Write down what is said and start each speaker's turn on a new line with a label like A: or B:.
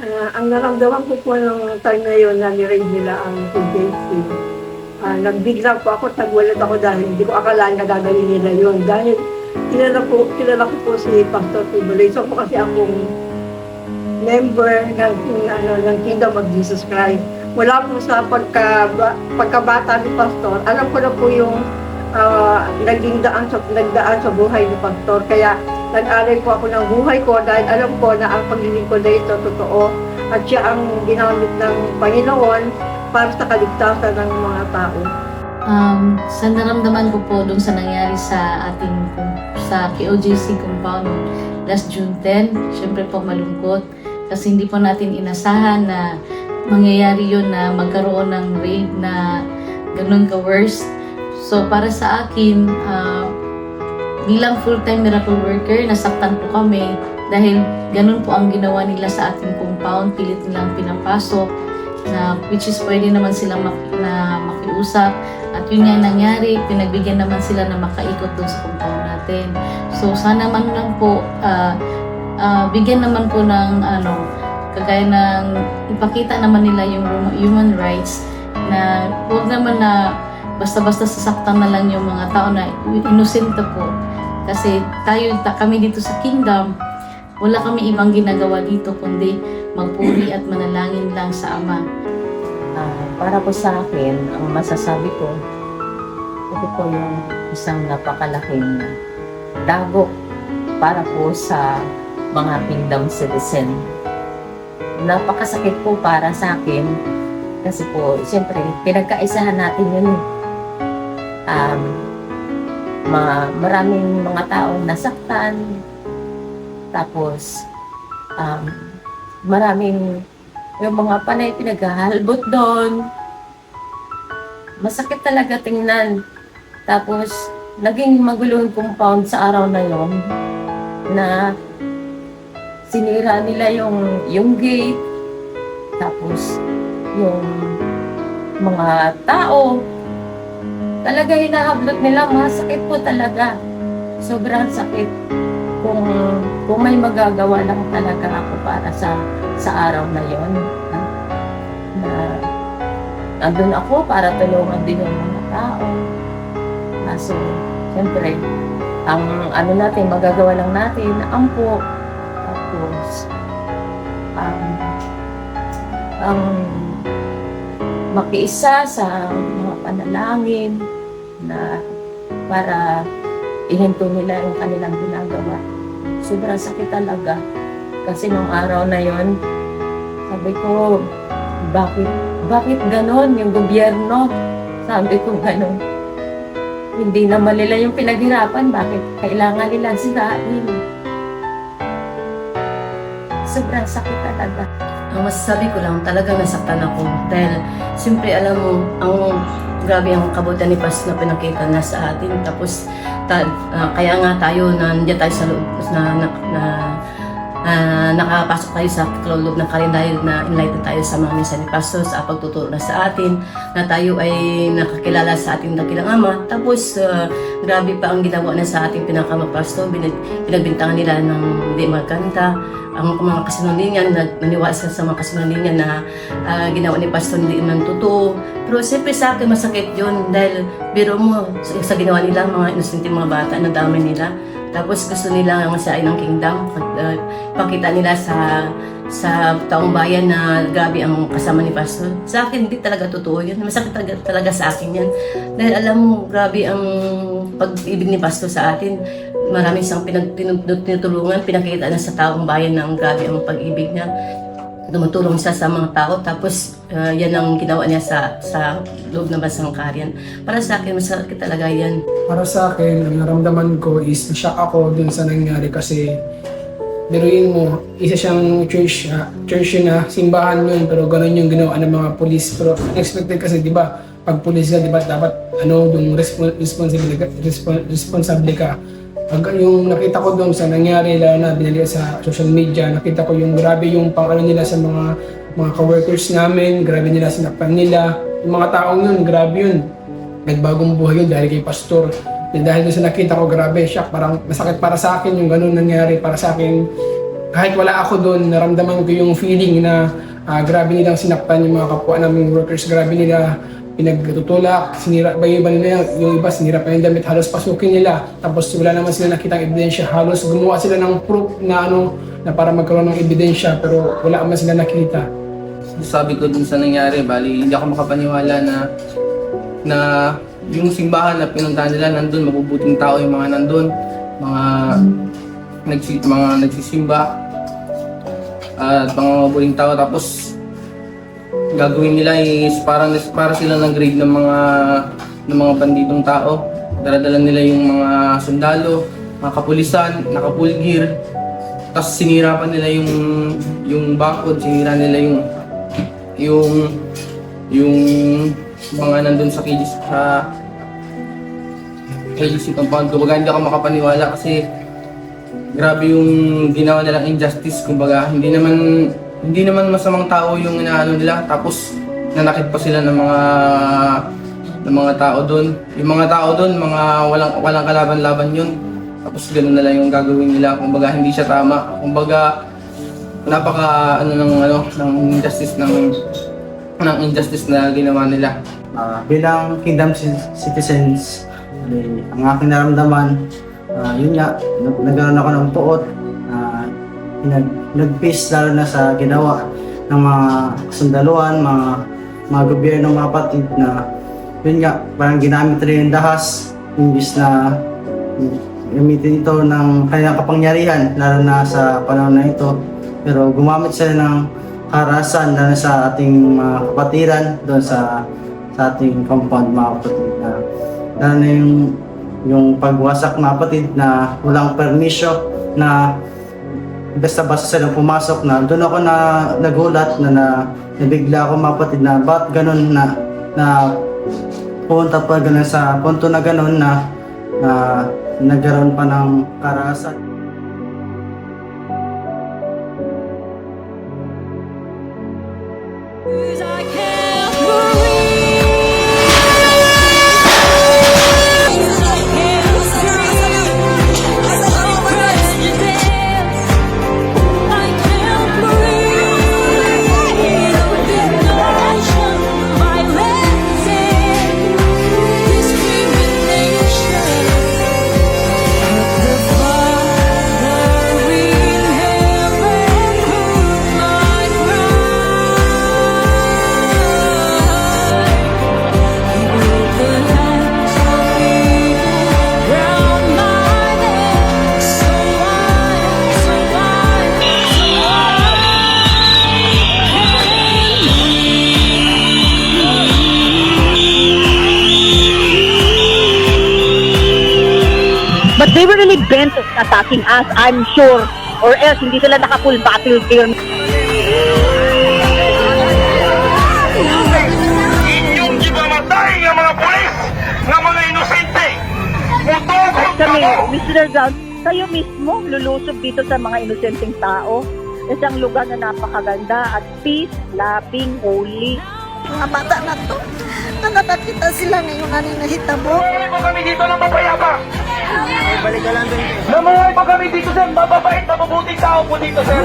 A: Ang naramdaman ko po nung time na yun na ni-raid nila ang PJC, nagbigla po ako, nagulat ako dahil hindi ko akalain na gagawin nila yun. Dahil kilala ko po si Pastor Tibuloy. So po kasi akong member ng Kingdom of Jesus Christ. Mula po sa pagkabata ni Pastor, alam ko na po yung nagdaan sa buhay ni Pastor. Kaya nag-aral po ako ng buhay ko dahil alam ko na ang paglilingkod na ito totoo at siya ang ginamit ng Panginoon para sa kaligtasan ng mga tao.
B: Sa naramdaman ko po dun sa nangyari sa sa KOJC compound last June 10, syempre po malungkot kasi hindi po natin inasahan na mangyayari yun na magkaroon ng raid na ganun ka-worst. So para sa akin, bilang full-time miracle worker, nasaktan po kami dahil ganun po ang ginawa nila sa ating compound, pilit nilang pinapasok na which is pwede naman silang makiusap at yun nga nangyari, pinagbigyan naman sila na makaikot doon sa compound natin. So sana man lang po bigyan naman po ng kagaya ng ipakita naman nila yung human rights na huwag naman na basta-basta sasaktan na lang yung mga tao na inosente po. Kasi kami dito sa Kingdom, wala kami ibang ginagawa dito kundi magpuri at manalangin lang sa Ama.
C: Para po sa akin, ang masasabi ko, ito po yung isang napakalaking dagok para po sa mga Kingdom citizen. Napakasakit po para sa akin kasi po, siyempre, pinagkaisahan natin yun. Maraming mga taong nasaktan, tapos maraming yung mga panay pinaghahalbot doon. Masakit talaga tingnan. Tapos naging magulo yung compound sa araw na yon na sinira nila yung gate, tapos yung mga tao talaga hinahablot nila. Masakit po talaga, sobrang sakit. Kung may magagawa lang talaga ako para sa araw na yon, na andun ako para tulungan din yung mga tao. So siyempre ang natin, magagawa lang natin ampo, tapos ang makiisa sa mga panalangin na para ihinto nila yung kanilang ginagawa. Sobrang sakit talaga. Kasi nung araw na yon, sabi ko, bakit ganon yung gobyerno? Sabi ko ganon. Hindi naman nila yung pinaghirapan, bakit kailangan nilang sirain? Sobrang sakit talaga.
D: Ang masasabi ko lang, talagang nasaktan ako. Dahil, siyempre, alam mo, grabe ang kabutan ni Pastor na pinakita na sa atin. Tapos, kaya nga tayo, nandiyan tayo sa loob, nakapasok tayo sa loob ng kalendaryo na enlighten tayo sa mga misa ni Pastor sa pagtuturo na sa atin, na tayo ay nakakilala sa ating dakilang Ama. Tapos, grabe pa ang ginawa na sa ating pinakamapastor. Pinagbintangan nila ng hindi magkanta. Ang mga kasinungalingan, naniwala sa mga kasinungalingan na ginawa ni Pastor hindi man totoo. Pero siyempre sa akin masakit yun dahil biro mo sa ginawa nila, mga inosente mga bata, nadamay nila. Tapos gusto nila masain ng kingdom, pakita nila sa taong bayan na grabe ang kasama ni Pastor. Sa akin hindi talaga totoo yun. Masakit talaga sa akin yan. Dahil alam mo, grabe ang pag-ibig ni Pastor sa atin. Marami siyang tinutulungan, pinakita na sa taong bayan ng grabe ang pag-ibig niya. Tumutulong siya sa mga tao, tapos yan ang ginawa niya sa loob ng bansang Karian. Para sa akin, masakit talaga yan.
E: Para sa akin, ang naramdaman ko is na-shock ako dun sa nangyari kasi biruin mo, isa siyang church na simbahan yun, pero ganun yung ginawa ng mga pulis. Pero unexpected kasi, di ba, pag pulis ka, di ba, dapat yung responsable ka. Yung nakita ko doon sa nangyari, lalo na binali sa social media, nakita ko yung grabe yung pang-ano nila sa mga ka-workers namin, grabe nila sinaktan nila. Yung mga taong yun, grabe yun. Nagbagong buhay yun dahil kay Pastor. Dahil doon sa nakita ko, grabe, shock, parang masakit para sa akin yung ganun nangyari para sa akin. kahit wala ako doon, naramdaman ko yung feeling na grabe nilang sinaktan yung mga kapwa naming workers, grabe nila pinagtutulak, sinira ba yung iba nila, yung iba sinira pa yung damit, halos pasukin nila, tapos wala naman sila nakitang ebidensya, halos gumawa sila ng proof na na para magkaroon ng ebidensya, pero wala naman sila nakita.
F: Sabi ko dun sa nangyari, bali hindi ako makapaniwala na yung simbahan na pinuntahan nila nandun, mabubuting tao yung mga nandun, mga nagsisimba at mga mabuting tao, tapos gagawin nila is para sila ng grade ng mga banditong tao. Dala-dala nila yung mga sundalo, mga kapulisan, nakapulgir, tapos sinira pa nila yung bakod, sinira nila yung mga nandun sa KGC compound. Kumbaga hindi ako makapaniwala kasi grabe yung ginawa nilang injustice. Kumbaga hindi naman masamang tao yung inaano nila, tapos nanakit pa sila ng mga tao doon. Yung mga tao doon, mga walang kalaban-laban yun. Tapos ganoon na lang yung gagawin nila. Kumbaga hindi siya tama. Kumbaga napaka ng injustice na ginawa nila.
G: Bilang Kingdom citizens, ang aking naramdaman, yun nga, nagkaroon ako ng puot, nag-peace lalo na sa ginawa ng mga sundaluhan, mga gobyernong kapatid na yun nga, parang ginamit rin yung dahas, imbis na gamitin ito ng kanilang kapangyarihan, lalo na sa panahon na ito. Pero gumamit sila ng harasan lalo sa ating mga kapatiran doon sa ating compound, mga kapatid, na lalo na yung pagwasak na kapatid na walang permisyo, na basta-basta silang pumasok, na doon ako na nagulat na nabigla ako, mga kapatid, na ba't ganun na punta pa ganun sa punto na ganun na nagkaroon pa ng karahasan.
H: But they were really bent on attacking us, I'm sure. Or else, hindi sila naka-full battle gear.
I: Inyong gibamatay ng mga pulis ng mga inosente. Mutugon
H: Kami,
I: kamo.
H: Mr. Brown, kayo mismo lulusob dito sa mga inosenteng tao. Isang lugar na napakaganda at peace, loving, holy.
J: Mga bata na to, nakakita sila ngayon na nahitabo.
I: Namuhay po kami dito ng mapayapa. Namuhay po kami dito, sir. Mababait, mabubuting tao po dito, sir.